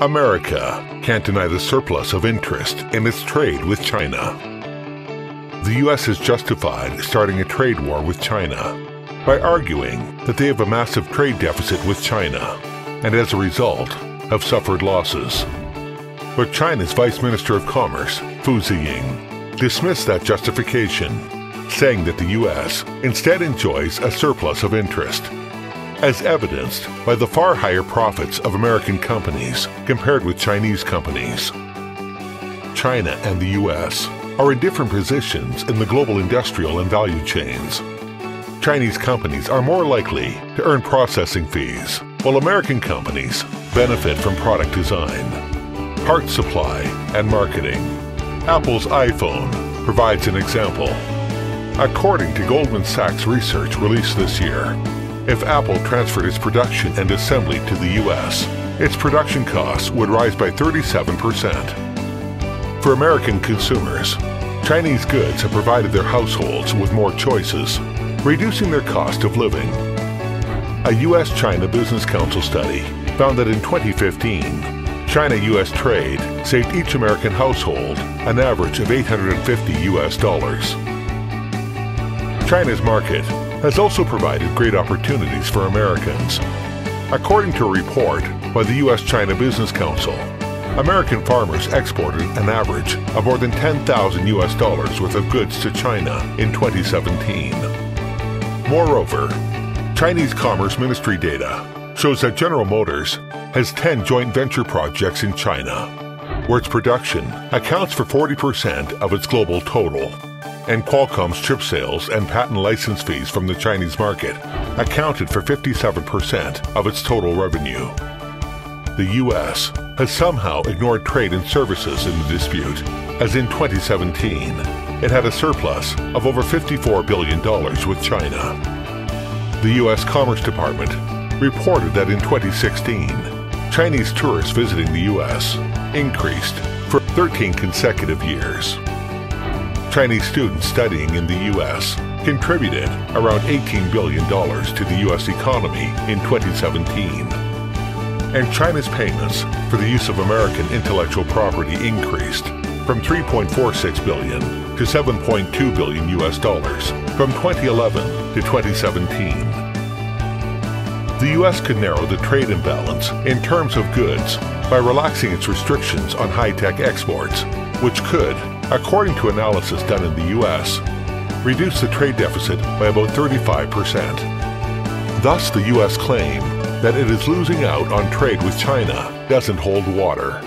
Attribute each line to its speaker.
Speaker 1: America can't deny the surplus of interest in its trade with China. The U.S. has justified starting a trade war with China by arguing that they have a massive trade deficit with China and as a result have suffered losses. But China's Vice Minister of Commerce, Fu Ziying, dismissed that justification, saying that the U.S. instead enjoys a surplus of interest, as evidenced by the far higher profits of American companies compared with Chinese companies. China and the U.S. are in different positions in the global industrial and value chains. Chinese companies are more likely to earn processing fees, while American companies benefit from product design, parts supply, and marketing. Apple's iPhone provides an example. According to Goldman Sachs research released this year, if Apple transferred its production and assembly to the U.S., its production costs would rise by 37%. For American consumers, Chinese goods have provided their households with more choices, reducing their cost of living. A U.S.-China Business Council study found that in 2015, China-U.S. trade saved each American household an average of $850 US. China's market has also provided great opportunities for Americans. According to a report by the U.S.-China Business Council, American farmers exported an average of more than $10,000 US worth of goods to China in 2017. Moreover, Chinese Commerce Ministry data shows that General Motors has 10 joint venture projects in China, where its production accounts for 40% of its global total, and Qualcomm's chip sales and patent license fees from the Chinese market accounted for 57% of its total revenue. The U.S. has somehow ignored trade and services in the dispute, as in 2017, it had a surplus of over $54 billion with China. The U.S. Commerce Department reported that in 2016, Chinese tourists visiting the U.S. increased for 13 consecutive years. Chinese students studying in the U.S. contributed around $18 billion to the U.S. economy in 2017. And China's payments for the use of American intellectual property increased from $3.46 billion to $7.2 billion US from 2011 to 2017. The U.S. could narrow the trade imbalance in terms of goods by relaxing its restrictions on high-tech exports, which could, according to analysis done in the U.S., reduce the trade deficit by about 35%. Thus, the U.S. claim that it is losing out on trade with China doesn't hold water.